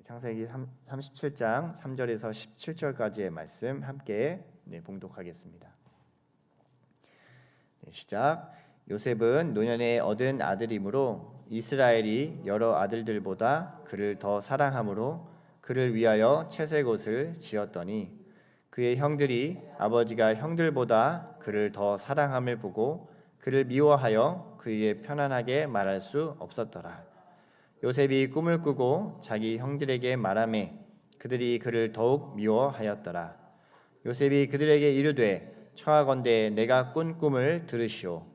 창세기 37장 3절에서 17절까지의 말씀 함께 봉독하겠습니다. 시작. 요셉은 노년에 얻은 아들이므로 이스라엘이 여러 아들들보다 그를 더 사랑함으로 그를 위하여 채색옷을 지었더니 그의 형들이 아버지가 형들보다 그를 더 사랑함을 보고 그를 미워하여 그에게 편안하게 말할 수 없었더라. 요셉이 꿈을 꾸고 자기 형들에게 말하매 그들이 그를 더욱 미워하였더라. 요셉이 그들에게 이르되 청하건대 내가 꾼 꿈을 들으시오.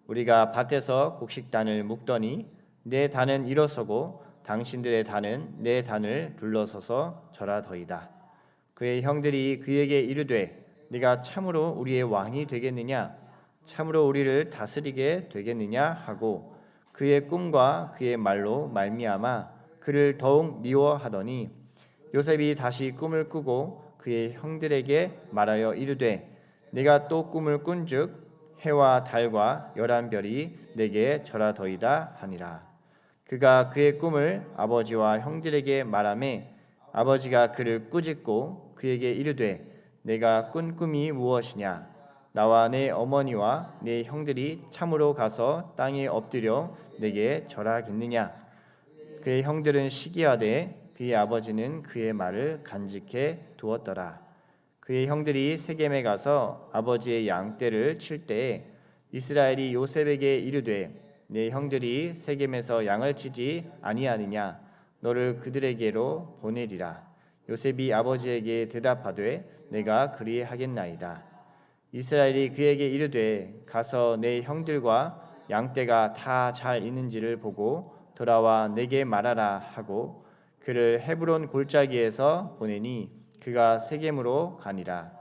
우리가 밭에서 곡식단을 묶더니 내 단은 일어서고 당신들의 단은 내 단을 둘러서서 절하더이다. 그의 형들이 그에게 이르되 네가 참으로 우리의 왕이 되겠느냐? 참으로 우리를 다스리게 되겠느냐? 하고 그의 꿈과 그의 말로 말미암아 그를 더욱 미워하더니 요셉이 다시 꿈을 꾸고 그의 형들에게 말하여 이르되 내가 또 꿈을 꾼즉 해와 달과 11별이 내게 절하더이다 하니라. 그가 그의 꿈을 아버지와 형들에게 말하매 아버지가 그를 꾸짖고 그에게 이르되 내가 꾼 꿈이 무엇이냐? 나와 내 어머니와 내 형들이 참으로 가서 땅에 엎드려 내게 절하겠느냐? 그의 형들은 시기하되 그의 아버지는 그의 말을 간직해 두었더라. 그의 형들이 세겜에 가서 아버지의 양떼를 칠 때에 이스라엘이 요셉에게 이르되 내 형들이 세겜에서 양을 치지 아니하느냐? 너를 그들에게로 보내리라. 요셉이 아버지에게 대답하되 내가 그리하겠나이다. 이스라엘이 그에게 이르되 가서 내 형들과 양떼가 다 잘 있는지를 보고 돌아와 내게 말하라 하고 그를 헤브론 골짜기에서 보내니 그가 세겜으로 가니라.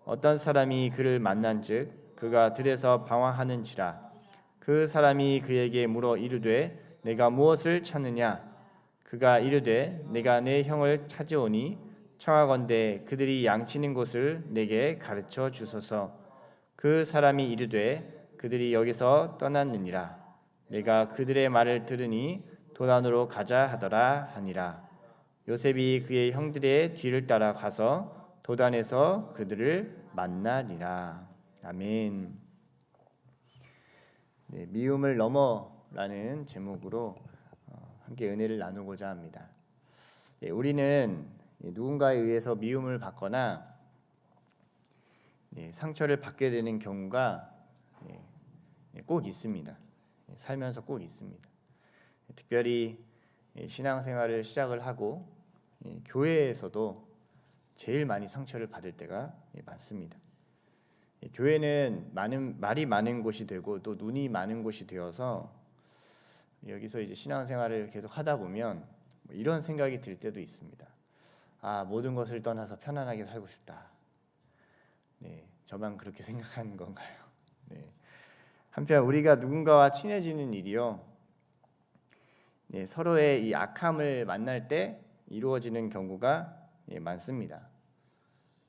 어떤 사람이 그를 만난즉 그가 들에서 방황하는지라. 그 사람이 그에게 물어 이르되 내가 무엇을 찾느냐? 그가 이르되 내가 내 형을 찾아오니 청하건대 그들이 양치는 곳을 내게 가르쳐 주소서. 그 사람이 이르되 그들이 여기서 떠났느니라. 내가 그들의 말을 들으니 도단으로 가자 하더라 하니라. 요셉이 그의 형들의 뒤를 따라 가서 도단에서 그들을 만나리라. 아멘. 미움을 넘어라는 제목으로 함께 은혜를 나누고자 합니다. 우리는 누군가에 의해서 미움을 받거나 상처를 받게 되는 경우가 꼭 있습니다. 살면서 꼭 있습니다. 특별히 신앙생활을 시작을 하고 교회에서도 제일 많이 상처를 받을 때가 많습니다. 교회는 말이 많은 곳이 되고 또 눈이 많은 곳이 되어서 여기서 이제 신앙생활을 계속 하다 보면 이런 생각이 들 때도 있습니다. 아, 모든 것을 떠나서 편안하게 살고 싶다. 저만 그렇게 생각하는 건가요? 한편 우리가 누군가와 친해지는 일이요, 서로의 이 악함을 만날 때 이루어지는 경우가 많습니다.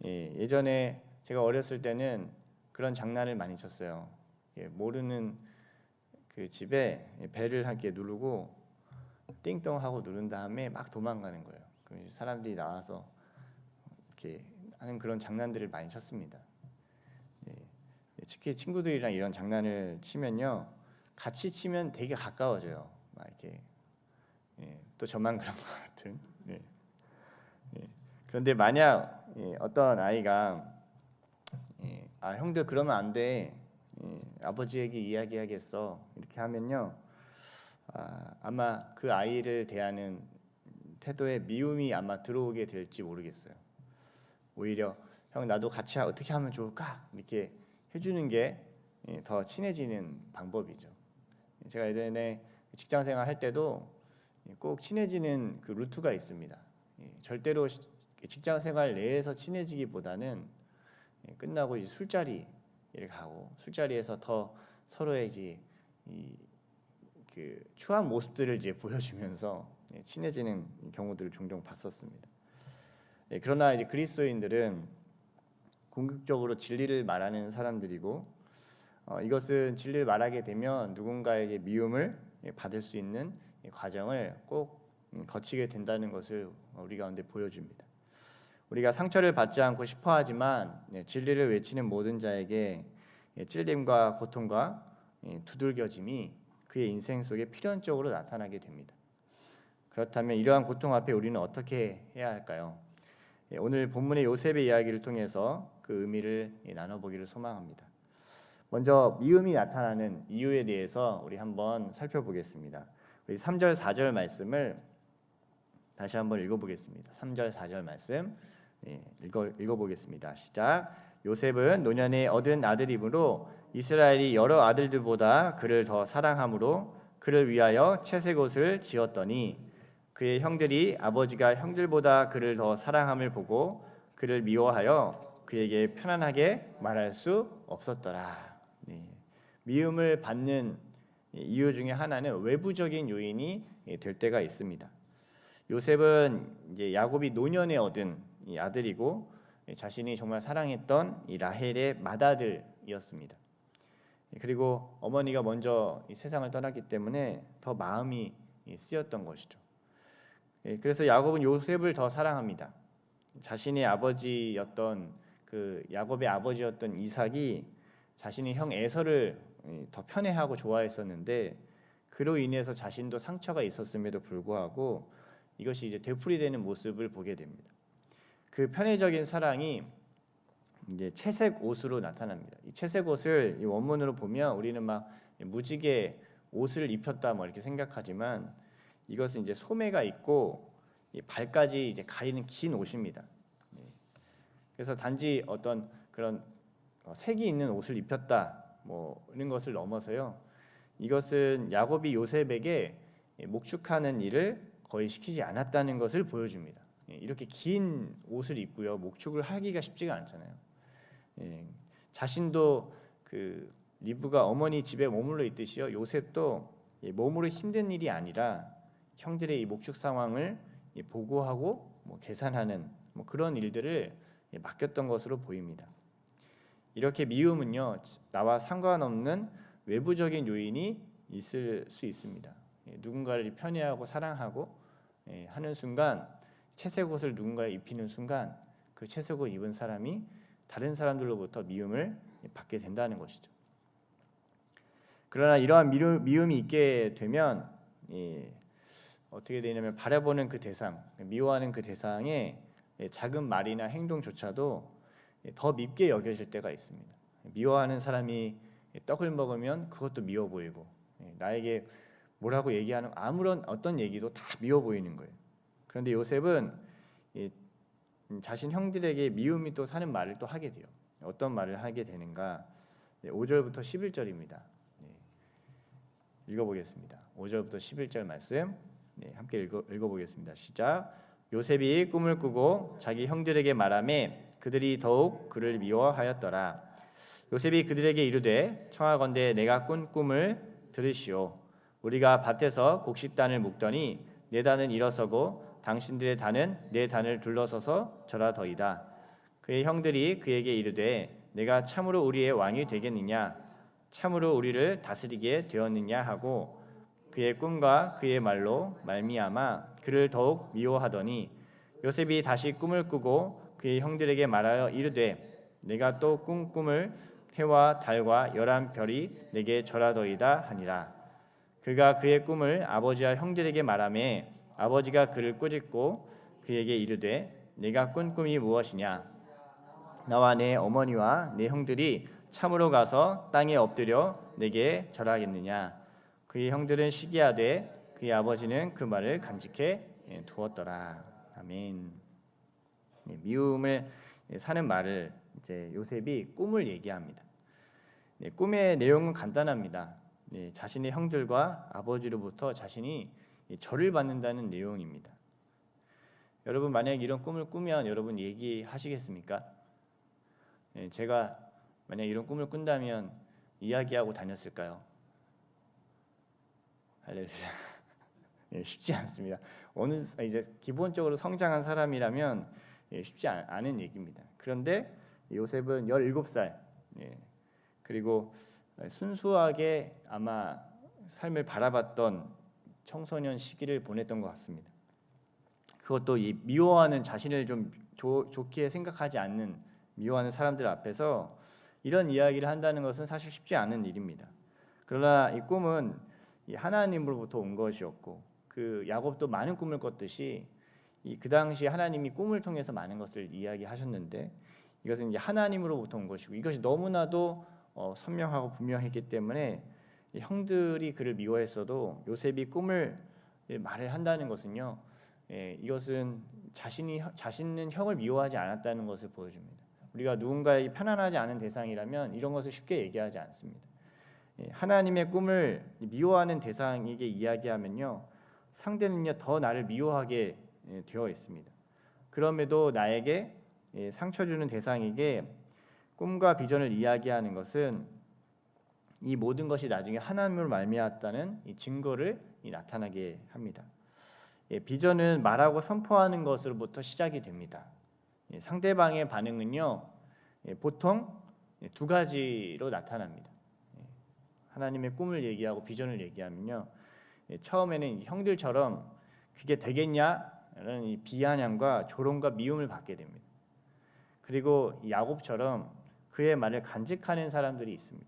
예전에 제가 어렸을 때는 그런 장난을 많이 쳤어요. 모르는 그 집에 벨을 함께 누르고 띵동 하고 누른 다음에 막 도망가는 거예요. 그럼 사람들이 나와서 이렇게 하는 그런 장난들을 많이 쳤습니다. 특히 친구들이랑 이런 장난을 치면요, 같이 치면 되게 가까워져요. 막 이렇게 또 저만 그런 것 같은. 그런데 만약 어떤 아이가 아, 형들 그러면 안 돼. 아버지에게 이야기하겠어. 이렇게 하면요, 아마 그 아이를 대하는 태도에 미움이 아마 들어오게 될지 모르겠어요. 오히려 형 나도 같이 어떻게 하면 좋을까? 이렇게 해주는 게 더 친해지는 방법이죠. 제가 예전에 직장생활 할 때도 꼭 친해지는 그 루트가 있습니다. 절대로 직장생활 내에서 친해지기보다는 끝나고 이제 술자리를 가고 술자리에서 더 서로의 이제 그 추한 모습들을 이제 보여주면서 친해지는 경우들을 종종 봤었습니다. 그러나 이제 그리스도인들은 궁극적으로 진리를 말하는 사람들이고 이것은 진리를 말하게 되면 누군가에게 미움을 받을 수 있는 과정을 꼭 거치게 된다는 것을 우리 가운데 보여줍니다. 우리가 상처를 받지 않고 싶어하지만 진리를 외치는 모든 자에게 찔림과 고통과 두들겨짐이 그의 인생 속에 필연적으로 나타나게 됩니다. 그렇다면 이러한 고통 앞에 우리는 어떻게 해야 할까요? 오늘 본문의 요셉의 이야기를 통해서 그 의미를 나눠보기를 소망합니다. 먼저 미움이 나타나는 이유에 대해서 우리 한번 살펴보겠습니다. 우리 3절 4절 말씀을 다시 한번 읽어보겠습니다. 3절 4절 말씀 읽어보겠습니다. 시작. 요셉은 노년에 얻은 아들이므로 이스라엘이 여러 아들들보다 그를 더 사랑함으로 그를 위하여 채색 옷을 지었더니 그의 형들이 아버지가 형들보다 그를 더 사랑함을 보고 그를 미워하여 그에게 편안하게 말할 수 없었더라. 미움을 받는 이유 중에 하나는 외부적인 요인이 될 때가 있습니다. 요셉은 이제 야곱이 노년에 얻은 이 아들이고 자신이 정말 사랑했던 이 라헬의 맏아들이었습니다. 그리고 어머니가 먼저 이 세상을 떠났기 때문에 더 마음이 쓰였던 것이죠. 그래서 야곱은 요셉을 더 사랑합니다. 자신의 아버지였던 그 야곱의 아버지였던 이삭이 자신의 형 에서를 더 편애하고 좋아했었는데 그로 인해서 자신도 상처가 있었음에도 불구하고 이것이 이제 되풀이되는 모습을 보게 됩니다. 그 편애적인 사랑이 이제 채색 옷으로 나타납니다. 이 채색 옷을 이 원문으로 보면 우리는 막 무지개 옷을 입혔다 뭐 이렇게 생각하지만 이것은 이제 소매가 있고 발까지 이제 가리는 긴 옷입니다. 그래서 단지 어떤 그런 색이 있는 옷을 입혔다 뭐 이런 것을 넘어서요. 이것은 야곱이 요셉에게 목축하는 일을 거의 시키지 않았다는 것을 보여줍니다. 이렇게 긴 옷을 입고요. 목축을 하기가 쉽지가 않잖아요. 자신도 그 리브가 어머니 집에 머물러 있듯이요. 요셉도 몸으로 힘든 일이 아니라 형들의 이 목축 상황을 보고하고 뭐 계산하는 뭐 그런 일들을 맡겼던 것으로 보입니다. 이렇게 미움은요. 나와 상관없는 외부적인 요인이 있을 수 있습니다. 누군가를 편애하고 사랑하고 하는 순간 채색 옷을 누군가에 입히는 순간 그 채색 옷 입은 사람이 다른 사람들로부터 미움을 받게 된다는 것이죠. 그러나 이러한 미움이 있게 되면 어떻게 되냐면 바라보는 그 대상, 미워하는 그 대상의 작은 말이나 행동조차도 더 밉게 여겨질 때가 있습니다. 미워하는 사람이 떡을 먹으면 그것도 미워 보이고 나에게 뭐라고 얘기하는 아무런 어떤 얘기도 다 미워 보이는 거예요. 그런데 요셉은 자신 형들에게 미움이 또 사는 말을 또 하게 돼요. 어떤 말을 하게 되는가? 5절부터 11절입니다. 읽어보겠습니다. 5절부터 11절 말씀 함께 읽어보겠습니다. 시작. 요셉이 꿈을 꾸고 자기 형들에게 말하매 그들이 더욱 그를 미워하였더라. 요셉이 그들에게 이르되 청하건대 내가 꾼 꿈을 들으시오. 우리가 밭에서 곡식단을 묶더니 내 단은 일어서고 당신들의 단은 내 단을 둘러서서 절하더이다. 그의 형들이 그에게 이르되 내가 참으로 우리의 왕이 되겠느냐 참으로 우리를 다스리게 되었느냐 하고 그의 꿈과 그의 말로 말미암아 그를 더욱 미워하더니 요셉이 다시 꿈을 꾸고 그의 형들에게 말하여 이르되 내가 또 꾼 꿈을 해와 달과 11별이 내게 절하더이다 하니라. 그가 그의 꿈을 아버지와 형들에게 말하매 아버지가 그를 꾸짖고 그에게 이르되 내가 꾼 꿈이 무엇이냐 나와 내 어머니와 내 형들이 참으로 가서 땅에 엎드려 내게 절하겠느냐. 그의 형들은 시기하되 그의 아버지는 그 말을 간직해 두었더라. 아멘. 미움을 사는 말을 이제 요셉이 꿈을 얘기합니다. 꿈의 내용은 간단합니다. 자신의 형들과 아버지로부터 자신이 절을 받는다는 내용입니다. 여러분 만약 이런 꿈을 꾸면 여러분 얘기하시겠습니까? 제가 만약 이런 꿈을 꾼다면 이야기하고 다녔을까요? 할렐루야. 쉽지 않습니다. 이제 기본적으로 성장한 사람이라면 쉽지 않은 얘기입니다. 그런데 요셉은 17살 그리고 순수하게 아마 삶을 바라봤던 청소년 시기를 보냈던 것 같습니다. 그것도 이 미워하는 자신을 좀 좋게 생각하지 않는 미워하는 사람들 앞에서 이런 이야기를 한다는 것은 사실 쉽지 않은 일입니다. 그러나 이 꿈은 이 하나님으로부터 온 것이었고 그 야곱도 많은 꿈을 꿨듯이 그 당시 하나님이 꿈을 통해서 많은 것을 이야기하셨는데 이것은 이제 하나님으로부터 온 것이고 이것이 너무나도 선명하고 분명했기 때문에 형들이 그를 미워했어도 요셉이 꿈을 말을 한다는 것은요, 이것은 자신은 형을 미워하지 않았다는 것을 보여줍니다. 우리가 누군가의 편안하지 않은 대상이라면 이런 것을 쉽게 얘기하지 않습니다. 하나님의 꿈을 미워하는 대상에게 이야기하면요, 상대는요 더 나를 미워하게 되어 있습니다. 그럼에도 나에게 상처 주는 대상에게 꿈과 비전을 이야기하는 것은 이 모든 것이 나중에 하나님으로 말미암았다는 이 증거를 나타나게 합니다. 비전은 말하고 선포하는 것으로부터 시작이 됩니다. 상대방의 반응은요 보통 두 가지로 나타납니다. 하나님의 꿈을 얘기하고 비전을 얘기하면요, 처음에는 형들처럼 그게 되겠냐라는 이 비아냥과 조롱과 미움을 받게 됩니다. 그리고 야곱처럼 그의 말을 간직하는 사람들이 있습니다.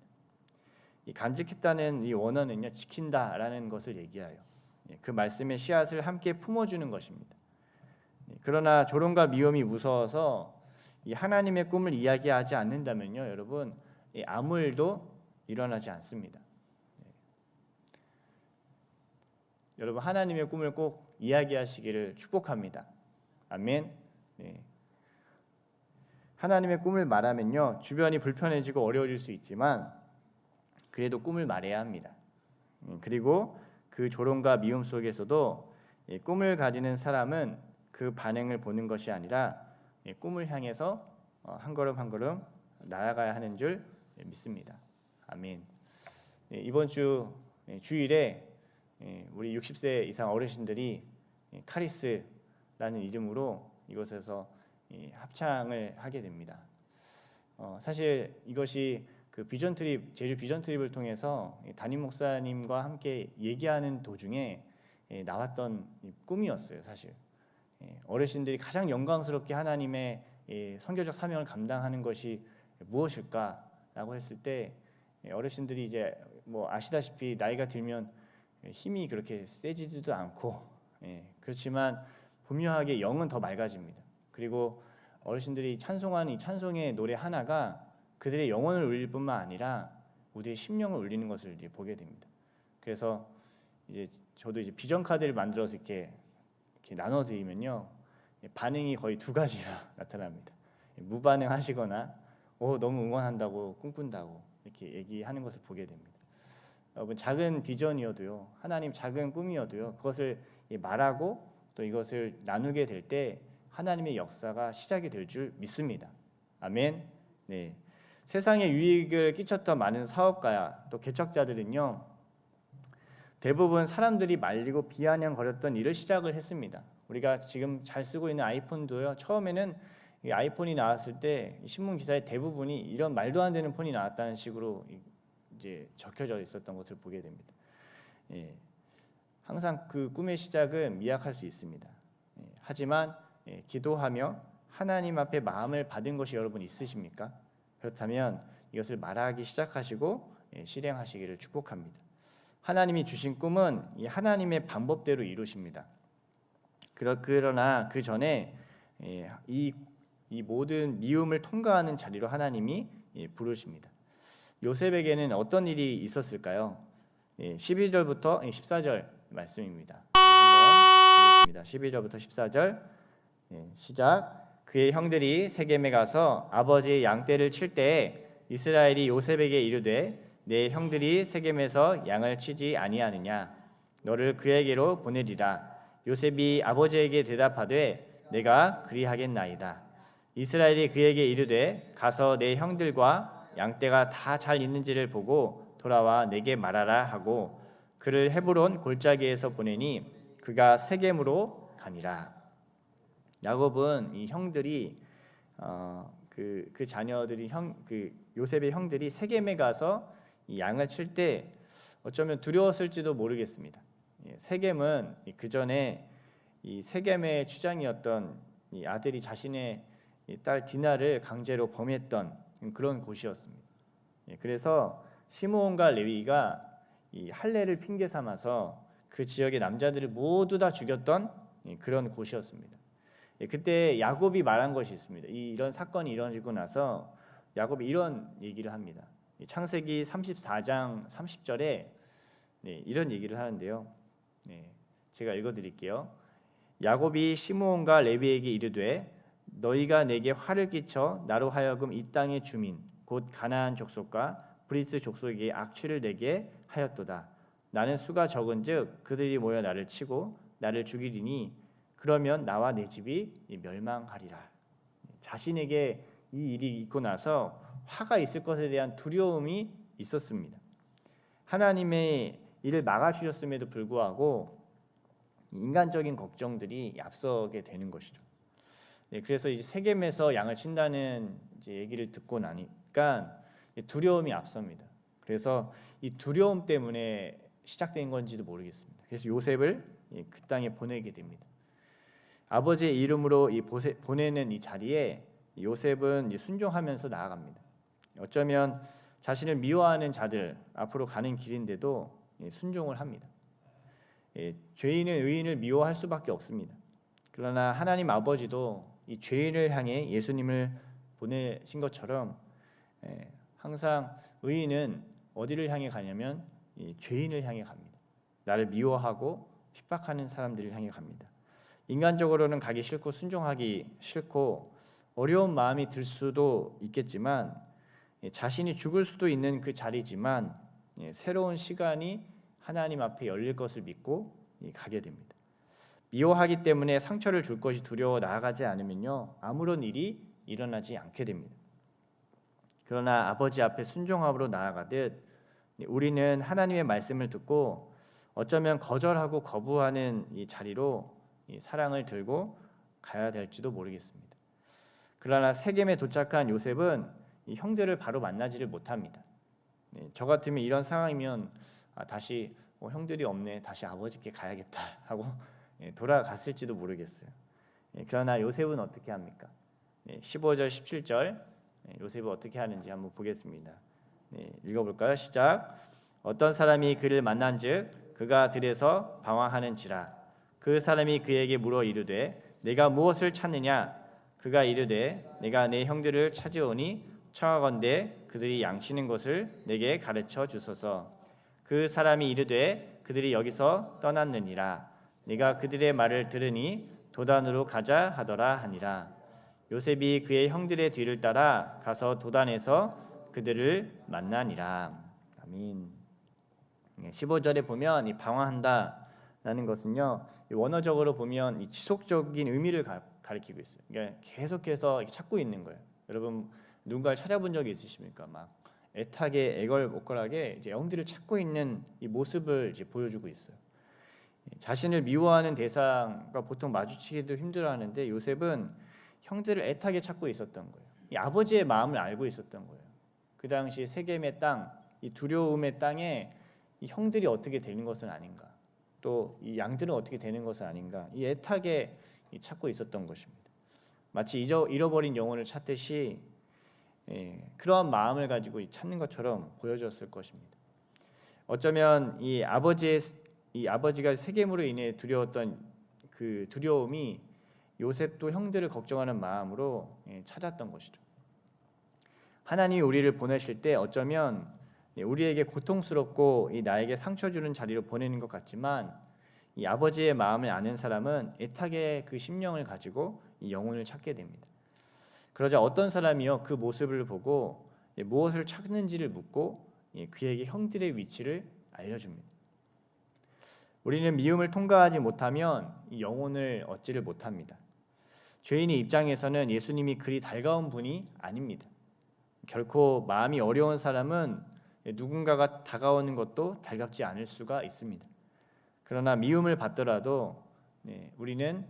이 간직했다는 이 원어는요 지킨다라는 것을 얘기해요. 그 말씀의 씨앗을 함께 품어주는 것입니다. 그러나 조롱과 미움이 무서워서 이 하나님의 꿈을 이야기하지 않는다면요, 여러분 아무 일도 일어나지 않습니다. 여러분 하나님의 꿈을 꼭 이야기하시기를 축복합니다. 아멘. 하나님의 꿈을 말하면요 주변이 불편해지고 어려워질 수 있지만 그래도 꿈을 말해야 합니다. 그리고 그 조롱과 미움 속에서도 꿈을 가지는 사람은 그 반응을 보는 것이 아니라 꿈을 향해서 한 걸음 한 걸음 나아가야 하는 줄 믿습니다. 아멘. 이번 주일에 우리 60세 이상 어르신들이 카리스라는 이름으로 이곳에서 합창을 하게 됩니다. 사실 이것이 그 비전 트립, 제주 비전 트립을 통해서 담임 목사님과 함께 얘기하는 도중에 나왔던 꿈이었어요. 사실 어르신들이 가장 영광스럽게 하나님의 선교적 사명을 감당하는 것이 무엇일까라고 했을 때 어르신들이 이제 뭐 아시다시피 나이가 들면 힘이 그렇게 세지지도 않고 그렇지만 분명하게 영은 더 맑아집니다. 그리고 어르신들이 찬송하는 이 찬송의 노래 하나가 그들의 영혼을 울릴 뿐만 아니라 우리의 심령을 울리는 것을 이제 보게 됩니다. 그래서 이제 저도 이제 비전 카드를 만들어서 이렇게 나눠 드리면요 반응이 거의 두 가지가 나타납니다. 무반응하시거나 너무 응원한다고 꿈꾼다고 이렇게 얘기하는 것을 보게 됩니다. 여러분 작은 비전이어도요, 하나님 작은 꿈이어도요, 그것을 말하고 또 이것을 나누게 될 때 하나님의 역사가 시작이 될 줄 믿습니다. 아멘. 네. 세상에 유익을 끼쳤던 많은 사업가 또 개척자들은요 대부분 사람들이 말리고 비아냥거렸던 일을 시작을 했습니다. 우리가 지금 잘 쓰고 있는 아이폰도요, 처음에는 이 아이폰이 나왔을 때 신문 기사의 대부분이 이런 말도 안 되는 폰이 나왔다는 식으로 이제 적혀져 있었던 것을 보게 됩니다. 항상 그 꿈의 시작은 미약할 수 있습니다. 하지만 기도하며 하나님 앞에 마음을 받은 것이 여러분 있으십니까? 그렇다면 이것을 말하기 시작하시고 실행하시기를 축복합니다. 하나님이 주신 꿈은 이 하나님의 방법대로 이루십니다. 그러나 그 전에 이 모든 미움을 통과하는 자리로 하나님이 부르십니다. 요셉에게는 어떤 일이 있었을까요? 12절부터 14절 말씀입니다. 한번 읽겠습니다. 12절부터 14절 시작. 그의 형들이 세겜에 가서 아버지의 양떼를 칠 때에 이스라엘이 요셉에게 이르되 내 형들이 세겜에서 양을 치지 아니하느냐 너를 그에게로 보내리라. 요셉이 아버지에게 대답하되 내가 그리하겠나이다. 이스라엘이 그에게 이르되 가서 내 형들과 양떼가 다 잘 있는지를 보고 돌아와 내게 말하라 하고 그를 헤브론 골짜기에서 보내니 그가 세겜으로 가니라. 야곱은 이 형들이 그 자녀들이 요셉의 형들이 세겜에 가서 이 양을 칠 때 어쩌면 두려웠을지도 모르겠습니다. 세겜은 그 전에 이 세겜의 추장이었던 이 아들이 자신의 이 딸 디나를 강제로 범했던 그런 곳이었습니다. 그래서 시므온과 레위가 이 할례를 핑계 삼아서 그 지역의 남자들을 모두 다 죽였던 그런 곳이었습니다. 그때 야곱이 말한 것이 있습니다. 이런 사건이 일어나고 나서 야곱이 이런 얘기를 합니다. 창세기 34장 30절에 이런 얘기를 하는데요. 제가 읽어드릴게요. 야곱이 시므온과 레위에게 이르되 너희가 내게 화를 끼쳐 나로 하여금 이 땅의 주민 곧 가나안 족속과 브리스 족속에게 악취를 내게 하였도다. 나는 수가 적은즉 그들이 모여 나를 치고 나를 죽이리니 그러면 나와 내 집이 멸망하리라. 자신에게 이 일이 있고 나서 화가 있을 것에 대한 두려움이 있었습니다. 하나님의 이를 막아주셨음에도 불구하고 인간적인 걱정들이 앞서게 되는 것이죠. 그래서 이제 세겜에서 양을 친다는 이제 얘기를 듣고 나니까 두려움이 앞섭니다. 그래서 이 두려움 때문에 시작된 건지도 모르겠습니다. 그래서 요셉을 그 땅에 보내게 됩니다. 아버지의 이름으로 보내는 이 자리에 요셉은 순종하면서 나아갑니다. 어쩌면 자신을 미워하는 자들 앞으로 가는 길인데도 순종을 합니다. 죄인은 의인을 미워할 수밖에 없습니다. 그러나 하나님 아버지도 이 죄인을 향해 예수님을 보내신 것처럼 항상 의인은 어디를 향해 가냐면 이 죄인을 향해 갑니다. 나를 미워하고 핍박하는 사람들을 향해 갑니다. 인간적으로는 가기 싫고 순종하기 싫고 어려운 마음이 들 수도 있겠지만 자신이 죽을 수도 있는 그 자리지만 새로운 시간이 하나님 앞에 열릴 것을 믿고 가게 됩니다. 미워하기 때문에 상처를 줄 것이 두려워 나아가지 않으면요 아무런 일이 일어나지 않게 됩니다. 그러나 아버지 앞에 순종함으로 나아가듯 우리는 하나님의 말씀을 듣고 어쩌면 거절하고 거부하는 이 자리로 이 사랑을 들고 가야 될지도 모르겠습니다. 그러나 세겜에 도착한 요셉은 이 형들을 바로 만나지를 못합니다. 저 같으면 이런 상황이면 다시 형들이 없네, 다시 아버지께 가야겠다 하고 돌아갔을지도 모르겠어요. 그러나 요셉은 어떻게 합니까? 15절 17절 요셉은 어떻게 하는지 한번 보겠습니다. 읽어볼까요? 시작. 어떤 사람이 그를 만난즉 그가 들에서 방황하는지라. 그 사람이 그에게 물어 이르되 내가 무엇을 찾느냐? 그가 이르되 내가 내 형들을 찾으오니 청하건대 그들이 양치는 곳을 내게 가르쳐 주소서. 그 사람이 이르되 그들이 여기서 떠났느니라. 네가 그들의 말을 들으니 도단으로 가자 하더라 하니라. 요셉이 그의 형들의 뒤를 따라 가서 도단에서 그들을 만나니라. 아멘. 15절에 보면 이 방황한다라는 것은요 원어적으로 보면 이 지속적인 의미를 가리키고 있어요. 그러니까 계속해서 찾고 있는 거예요. 여러분 누군가를 찾아본 적이 있으십니까? 막 애타게 애걸복걸하게 이제 형들을 찾고 있는 이 모습을 이제 보여주고 있어요. 자신을 미워하는 대상과 보통 마주치기도 힘들어하는데 요셉은 형들을 애타게 찾고 있었던 거예요. 이 아버지의 마음을 알고 있었던 거예요. 그 당시 세겜의 땅, 이 두려움의 땅에 이 형들이 어떻게 되는 것은 아닌가, 또 이 양들은 어떻게 되는 것은 아닌가, 이 애타게 찾고 있었던 것입니다. 마치 잃어버린 영혼을 찾듯이 그러한 마음을 가지고 찾는 것처럼 보여졌을 것입니다. 어쩌면 이 아버지가 세겜으로 인해 두려웠던 그 두려움이 요셉도 형들을 걱정하는 마음으로 찾았던 것이죠. 하나님이 우리를 보내실 때 어쩌면 우리에게 고통스럽고 나에게 상처 주는 자리로 보내는 것 같지만 이 아버지의 마음을 아는 사람은 애타게 그 심령을 가지고 이 영혼을 찾게 됩니다. 그러자 어떤 사람이요 그 모습을 보고 무엇을 찾는지를 묻고 그에게 형들의 위치를 알려줍니다. 우리는 미움을 통과하지 못하면 이 영혼을 얻지를 못합니다. 죄인의 입장에서는 예수님이 그리 달가운 분이 아닙니다. 결코 마음이 어려운 사람은 누군가가 다가오는 것도 달갑지 않을 수가 있습니다. 그러나 미움을 받더라도 우리는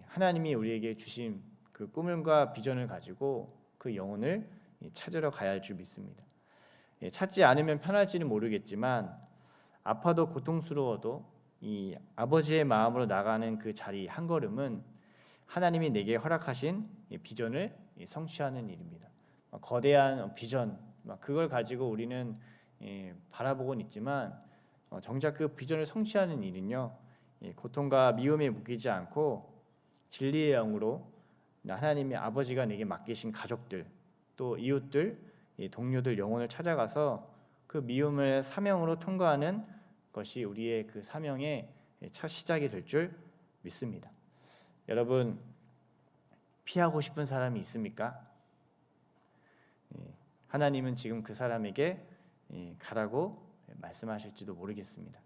하나님이 우리에게 주신 그 꿈과 비전을 가지고 그 영혼을 찾으러 가야 할 줄 믿습니다. 찾지 않으면 편할지는 모르겠지만 아파도 고통스러워도 이 아버지의 마음으로 나가는 그 자리 한 걸음은 하나님이 내게 허락하신 이 비전을 성취하는 일입니다. 거대한 비전, 그걸 가지고 우리는 바라보곤 있지만 정작 그 비전을 성취하는 일은요, 고통과 미움에 묶이지 않고 진리의 영으로 하나님의 아버지가 내게 맡기신 가족들, 또 이웃들, 동료들 영혼을 찾아가서 그 미움을 사명으로 통과하는 것이 우리의 그 사명의 첫 시작이 될 줄 믿습니다. 여러분, 피하고 싶은 사람이 있습니까? 하나님은 지금 그 사람에게 가라고 말씀하실지도 모르겠습니다.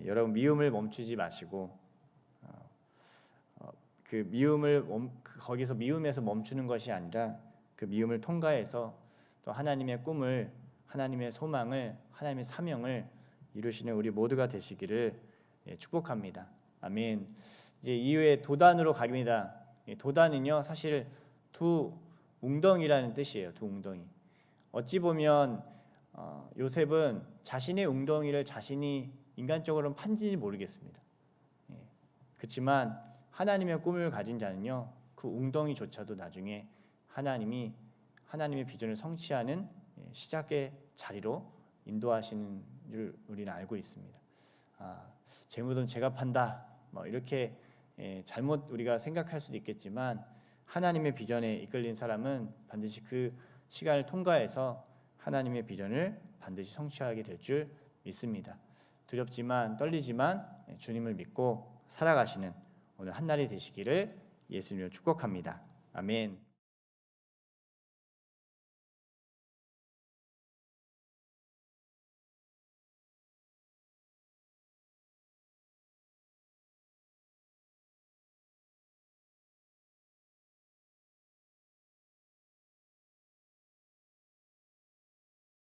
여러분, 미움을 멈추지 마시고 그 미움을 거기서 미움에서 멈추는 것이 아니라 그 미움을 통과해서 또 하나님의 꿈을, 하나님의 소망을, 하나님의 사명을 이루시는 우리 모두가 되시기를 축복합니다. 아멘. 이제 이후에 도단으로 갑니다. 도단은요, 사실 두 웅덩이라는 뜻이에요. 두 웅덩이. 어찌 보면 요셉은 자신의 웅덩이를 자신이 인간적으로는 판지지 모르겠습니다. 그렇지만 하나님의 꿈을 가진 자는요, 그 웅덩이조차도 나중에 하나님의 비전을 성취하는 시작의 자리로 인도하시는 줄 우리는 알고 있습니다. 재무돈 제가 판다, 이렇게 잘못 우리가 생각할 수도 있겠지만 하나님의 비전에 이끌린 사람은 반드시 그 시간을 통과해서 하나님의 비전을 반드시 성취하게 될 줄 믿습니다. 두렵지만 떨리지만 주님을 믿고 살아가시는 오늘 한날이 되시기를 예수님을 축복합니다. 아멘.